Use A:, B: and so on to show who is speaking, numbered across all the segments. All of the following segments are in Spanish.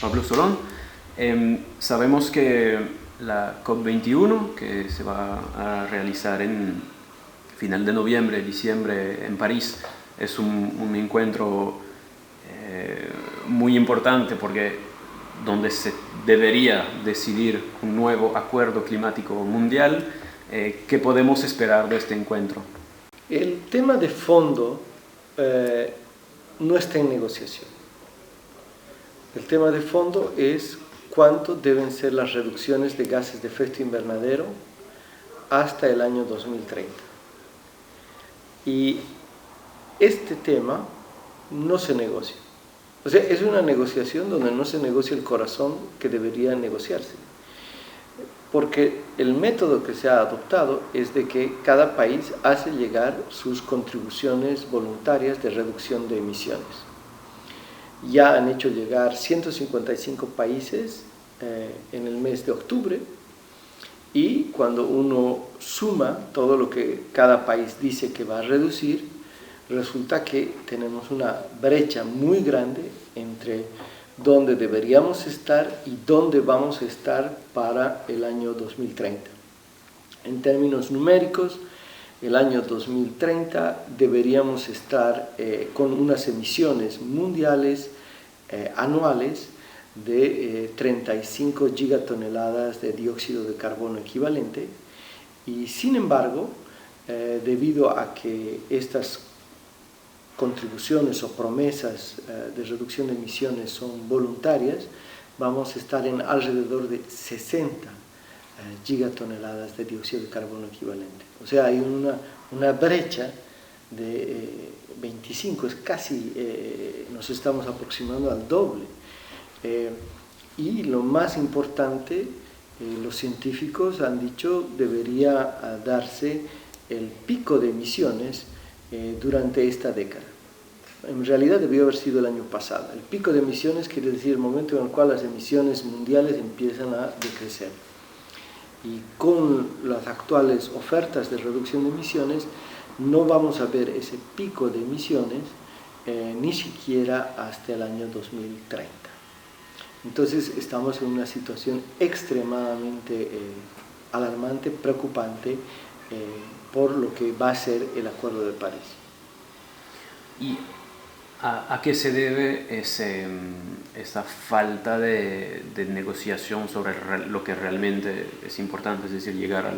A: Pablo Solón. Sabemos que la COP21, que se va a realizar en final de noviembre, diciembre en París, es un encuentro muy importante porque donde se debería decidir un nuevo acuerdo climático mundial. ¿Qué podemos esperar de este encuentro?
B: El tema de fondo no está en negociación. El tema de fondo es cuánto deben ser las reducciones de gases de efecto invernadero hasta el año 2030. Y este tema no se negocia. O sea, es una negociación donde no se negocia el corazón que debería negociarse. Porque el método que se ha adoptado es de que cada país hace llegar sus contribuciones voluntarias de reducción de emisiones. Ya han hecho llegar 155 países en el mes de octubre, y cuando uno suma todo lo que cada país dice que va a reducir, resulta que tenemos una brecha muy grande entre dónde deberíamos estar y dónde vamos a estar para el año 2030. En términos numéricos, el año 2030 deberíamos estar con unas emisiones mundiales anuales de 35 gigatoneladas de dióxido de carbono equivalente, y sin embargo, debido a que estas contribuciones o promesas de reducción de emisiones son voluntarias, vamos a estar en alrededor de 60 gigatoneladas de dióxido de carbono equivalente. O sea, hay una brecha de 25, es casi, nos estamos aproximando al doble. Y lo más importante, los científicos han dicho, debería darse el pico de emisiones durante esta década. En realidad debió haber sido el año pasado. El pico de emisiones quiere decir el momento en el cual las emisiones mundiales empiezan a decrecer. Y con las actuales ofertas de reducción de emisiones, no vamos a ver ese pico de emisiones ni siquiera hasta el año 2030. Entonces estamos en una situación extremadamente alarmante, preocupante, por lo que va a ser el Acuerdo de París.
A: ¿Y a qué se debe esa falta de negociación sobre lo que realmente es importante, es decir, llegar a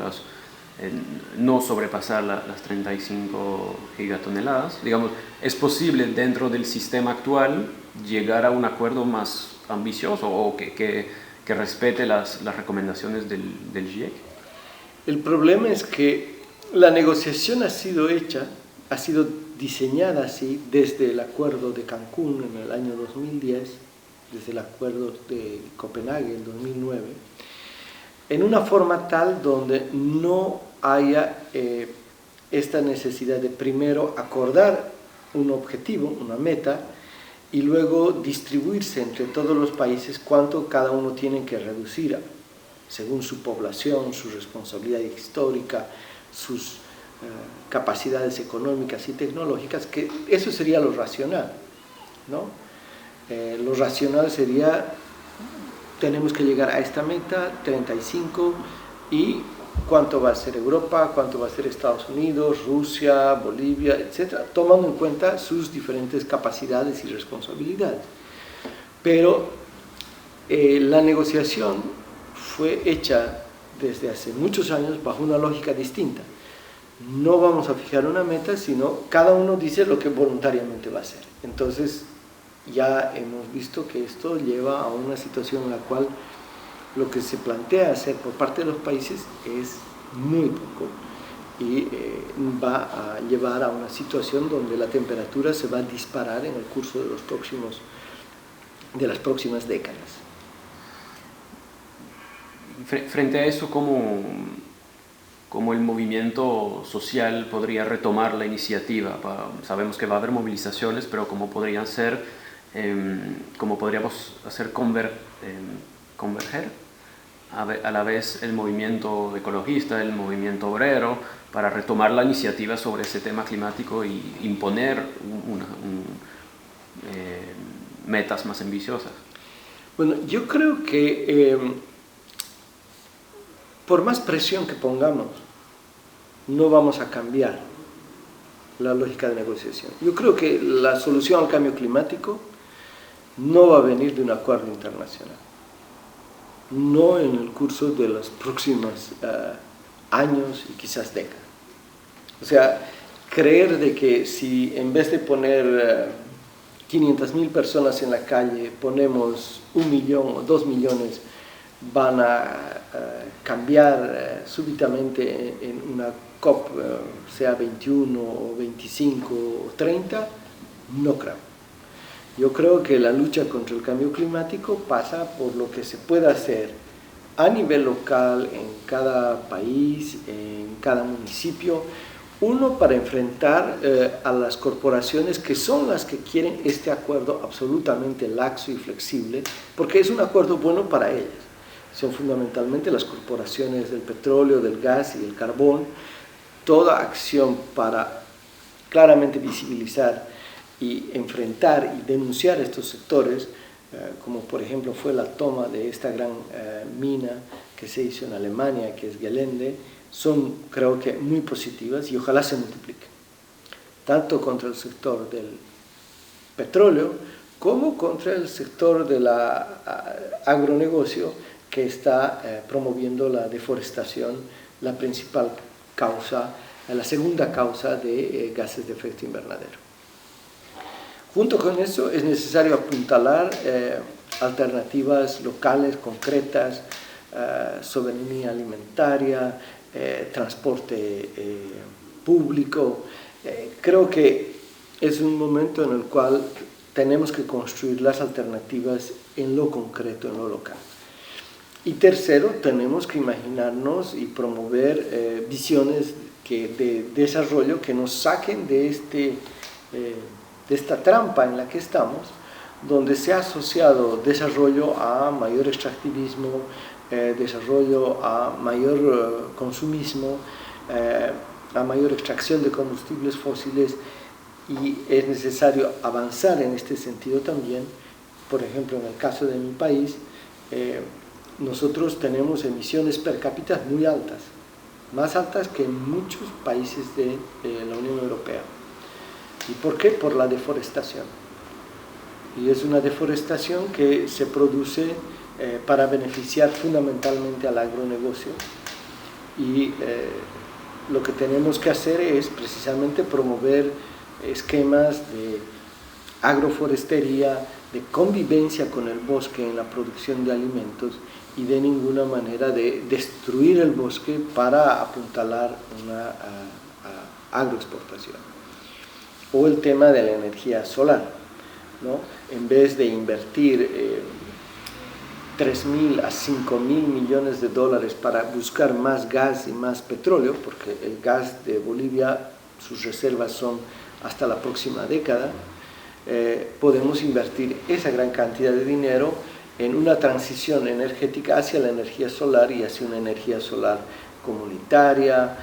A: no sobrepasar las 35 gigatoneladas? Digamos, ¿es posible dentro del sistema actual llegar a un acuerdo más ambicioso o que respete las recomendaciones del GIEC?
B: El problema es que la negociación ha sido diseñada así desde el Acuerdo de Cancún en el año 2010, desde el Acuerdo de Copenhague en 2009, en una forma tal donde no haya esta necesidad de primero acordar un objetivo, una meta, y luego distribuirse entre todos los países cuánto cada uno tiene que reducir según su población, su responsabilidad histórica, sus capacidades económicas y tecnológicas, que eso sería lo racional, ¿no? Lo racional sería, tenemos que llegar a esta meta, 35, y cuánto va a ser Europa, cuánto va a ser Estados Unidos, Rusia, Bolivia, etcétera, tomando en cuenta sus diferentes capacidades y responsabilidades. Pero la negociación fue hecha desde hace muchos años bajo una lógica distinta. No vamos a fijar una meta, sino cada uno dice lo que voluntariamente va a hacer. Entonces ya hemos visto que esto lleva a una situación en la cual lo que se plantea hacer por parte de los países es muy poco, y va a llevar a una situación donde la temperatura se va a disparar en el curso de las próximas décadas.
A: Frente a eso, ¿cómo el movimiento social podría retomar la iniciativa? Sabemos que va a haber movilizaciones, pero ¿cómo podríamos hacer converger a la vez el movimiento ecologista, el movimiento obrero, para retomar la iniciativa sobre ese tema climático y imponer metas más ambiciosas?
B: Bueno, yo creo que por más presión que pongamos, no vamos a cambiar la lógica de negociación. Yo creo que la solución al cambio climático no va a venir de un acuerdo internacional, no en el curso de los próximos años y quizás décadas. O sea, creer de que si en vez de poner 500.000 personas en la calle, ponemos 1 millón o 2 millones, van a cambiar súbitamente en una COP, sea 21 o 25 o 30, no creo. Yo creo que la lucha contra el cambio climático pasa por lo que se pueda hacer a nivel local, en cada país, en cada municipio. Uno, para enfrentar a las corporaciones que son las que quieren este acuerdo absolutamente laxo y flexible, porque es un acuerdo bueno para ellas. Son fundamentalmente las corporaciones del petróleo, del gas y del carbón. Toda acción para claramente visibilizar y enfrentar y denunciar estos sectores, como por ejemplo fue la toma de esta gran mina que se hizo en Alemania, que es Gelände, son, creo que, muy positivas y ojalá se multipliquen, tanto contra el sector del petróleo como contra el sector del agronegocio que está promoviendo la deforestación, la principal causa, la segunda causa de gases de efecto invernadero. Junto con eso es necesario apuntalar alternativas locales, concretas, soberanía alimentaria, transporte público. Creo que es un momento en el cual tenemos que construir las alternativas en lo concreto, en lo local. Y tercero, tenemos que imaginarnos y promover visiones de desarrollo que nos saquen de esta trampa en la que estamos, donde se ha asociado desarrollo a mayor extractivismo, desarrollo a mayor consumismo, a mayor extracción de combustibles fósiles, y es necesario avanzar en este sentido también. Por ejemplo, en el caso de mi país, nosotros tenemos emisiones per cápita muy altas, más altas que en muchos países de la Unión Europea. ¿Y por qué? Por la deforestación. Y es una deforestación que se produce para beneficiar fundamentalmente al agronegocio. Y lo que tenemos que hacer es precisamente promover esquemas de agroforestería, de convivencia con el bosque en la producción de alimentos, y de ninguna manera de destruir el bosque para apuntalar una agroexportación. O el tema de la energía solar, ¿no? En vez de invertir 3.000 a 5.000 millones de dólares para buscar más gas y más petróleo, porque el gas de Bolivia, sus reservas son hasta la próxima década, podemos invertir esa gran cantidad de dinero en una transición energética hacia la energía solar y hacia una energía solar comunitaria,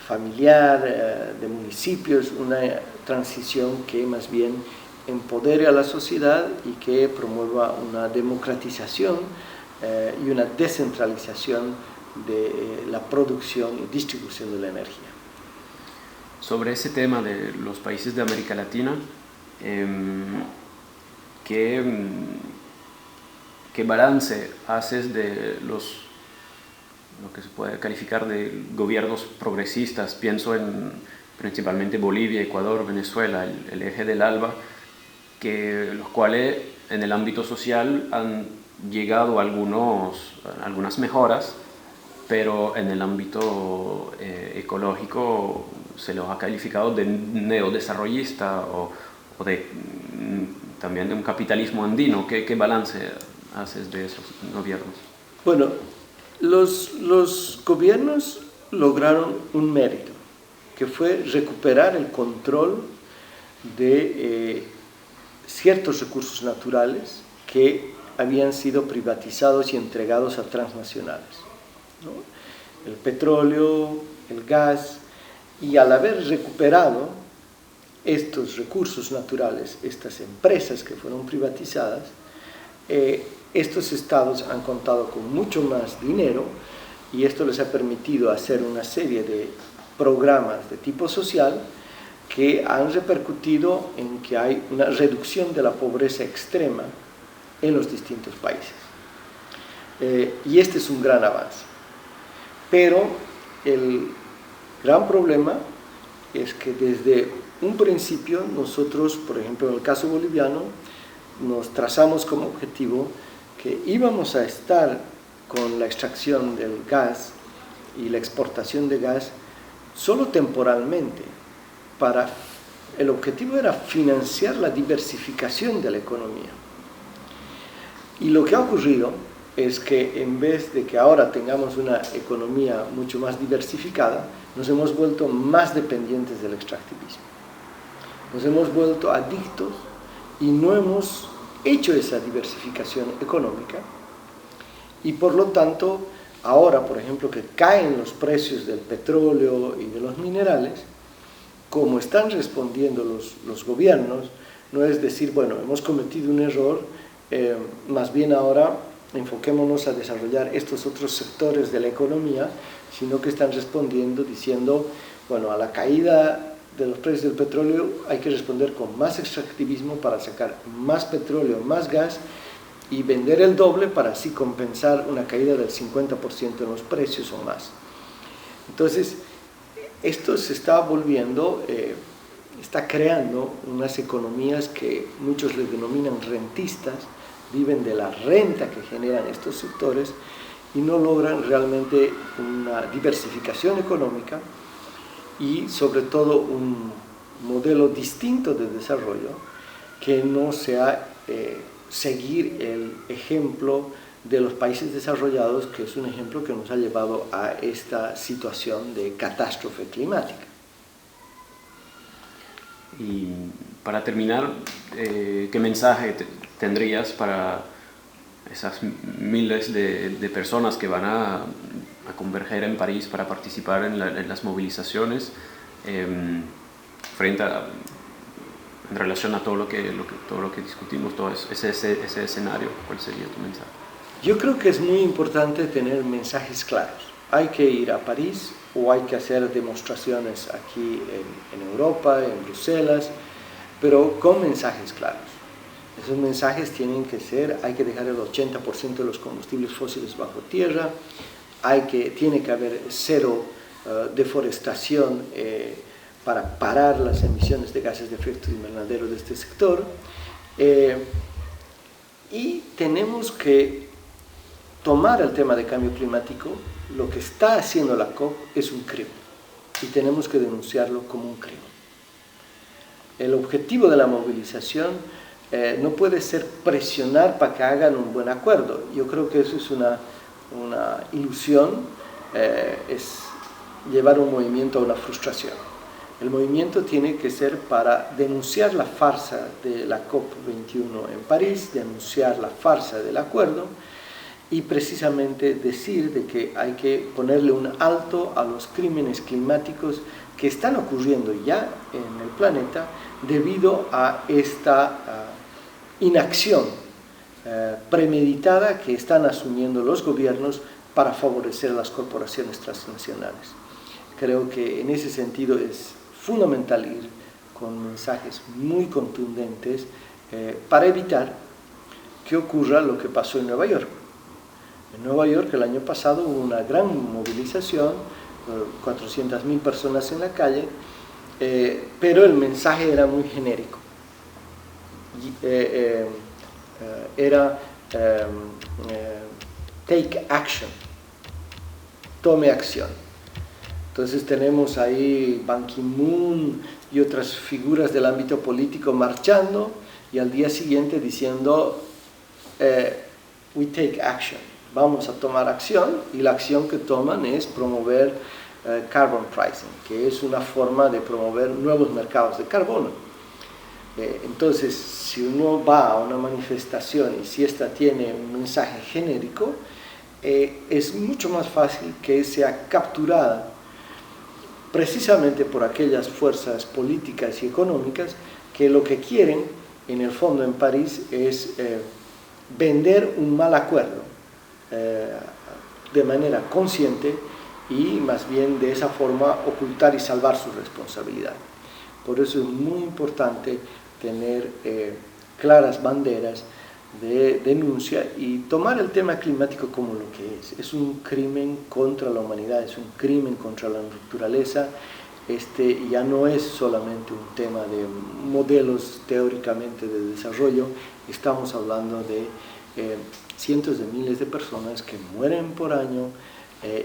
B: familiar, de municipios, una transición que más bien empodere a la sociedad y que promueva una democratización y una descentralización de la producción y distribución de la energía.
A: Sobre ese tema de los países de América Latina, ¿qué balance haces de lo que se puede calificar de gobiernos progresistas? Pienso en principalmente Bolivia, Ecuador, Venezuela, el eje del ALBA, los cuales en el ámbito social han llegado a algunas mejoras, pero en el ámbito ecológico se los ha calificado de neodesarrollista o también de un capitalismo andino. ¿Qué balance haces de esos gobiernos?
B: Bueno, los gobiernos lograron un mérito, que fue recuperar el control de ciertos recursos naturales que habían sido privatizados y entregados a transnacionales, ¿no? El petróleo, el gas, y al haber recuperado estos recursos naturales, estas empresas que fueron privatizadas, estos estados han contado con mucho más dinero y esto les ha permitido hacer una serie de programas de tipo social que han repercutido en que hay una reducción de la pobreza extrema en los distintos países. Y este es un gran avance. Pero el gran problema es que desde un principio nosotros, por ejemplo en el caso boliviano, nos trazamos como objetivo que íbamos a estar con la extracción del gas y la exportación de gas solo temporalmente. El objetivo era financiar la diversificación de la economía. Y lo que ha ocurrido es que en vez de que ahora tengamos una economía mucho más diversificada, nos hemos vuelto más dependientes del extractivismo. Nos hemos vuelto adictos y no hemos hecho esa diversificación económica y por lo tanto ahora, por ejemplo, que caen los precios del petróleo y de los minerales, como están respondiendo los gobiernos, no es decir, bueno, hemos cometido un error, más bien ahora enfoquémonos a desarrollar estos otros sectores de la economía, sino que están respondiendo diciendo, bueno, a la caída de los precios del petróleo hay que responder con más extractivismo para sacar más petróleo, más gas y vender el doble para así compensar una caída del 50% en los precios o más. Entonces, esto se está volviendo, está creando unas economías que muchos les denominan rentistas, viven de la renta que generan estos sectores y no logran realmente una diversificación económica y sobre todo un modelo distinto de desarrollo que no sea seguir el ejemplo de los países desarrollados, que es un ejemplo que nos ha llevado a esta situación de catástrofe climática.
A: Y para terminar, ¿qué mensaje tendrías para esas miles de personas que van a converger en París para participar en las movilizaciones frente a, en relación a todo lo que discutimos, todo ese escenario? ¿Cuál sería tu mensaje?
B: Yo creo que es muy importante tener mensajes claros. Hay que ir a París o hay que hacer demostraciones aquí en Europa, en Bruselas, pero con mensajes claros. Esos mensajes tienen que ser, hay que dejar el 80% de los combustibles fósiles bajo tierra, tiene que haber cero deforestación para parar las emisiones de gases de efecto invernadero de este sector, y tenemos que tomar el tema de cambio climático. Lo que está haciendo la COP es un crimen y tenemos que denunciarlo como un crimen. El objetivo de la movilización no puede ser presionar para que hagan un buen acuerdo. Yo creo que eso es una ilusión, es llevar un movimiento a una frustración. El movimiento tiene que ser para denunciar la farsa de la COP21 en París, denunciar la farsa del acuerdo y precisamente decir de que hay que ponerle un alto a los crímenes climáticos que están ocurriendo ya en el planeta debido a esta inacción premeditada que están asumiendo los gobiernos para favorecer a las corporaciones transnacionales. Creo que en ese sentido es fundamental ir con mensajes muy contundentes para evitar que ocurra lo que pasó en Nueva York. En Nueva York el año pasado hubo una gran movilización, 400.000 personas en la calle, pero el mensaje era muy genérico. Era take action, tome acción. Entonces tenemos ahí Ban Ki-moon y otras figuras del ámbito político marchando y al día siguiente diciendo we take action, vamos a tomar acción, y la acción que toman es promover carbon pricing, que es una forma de promover nuevos mercados de carbono. Entonces, si uno va a una manifestación y si esta tiene un mensaje genérico, es mucho más fácil que sea capturada precisamente por aquellas fuerzas políticas y económicas que lo que quieren, en el fondo en París, es vender un mal acuerdo de manera consciente y más bien de esa forma ocultar y salvar su responsabilidad. Por eso es muy importante tener claras banderas de denuncia y tomar el tema climático como lo que es. Es un crimen contra la humanidad, es un crimen contra la naturaleza. Ya no es solamente un tema de modelos teóricamente de desarrollo, estamos hablando de cientos de miles de personas que mueren por año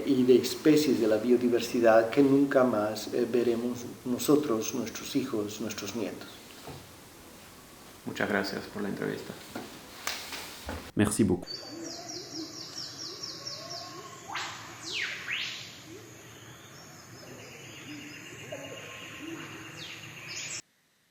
B: y de especies de la biodiversidad que nunca más veremos nosotros, nuestros hijos, nuestros nietos.
A: Muchas gracias por la entrevista.
C: Merci beaucoup.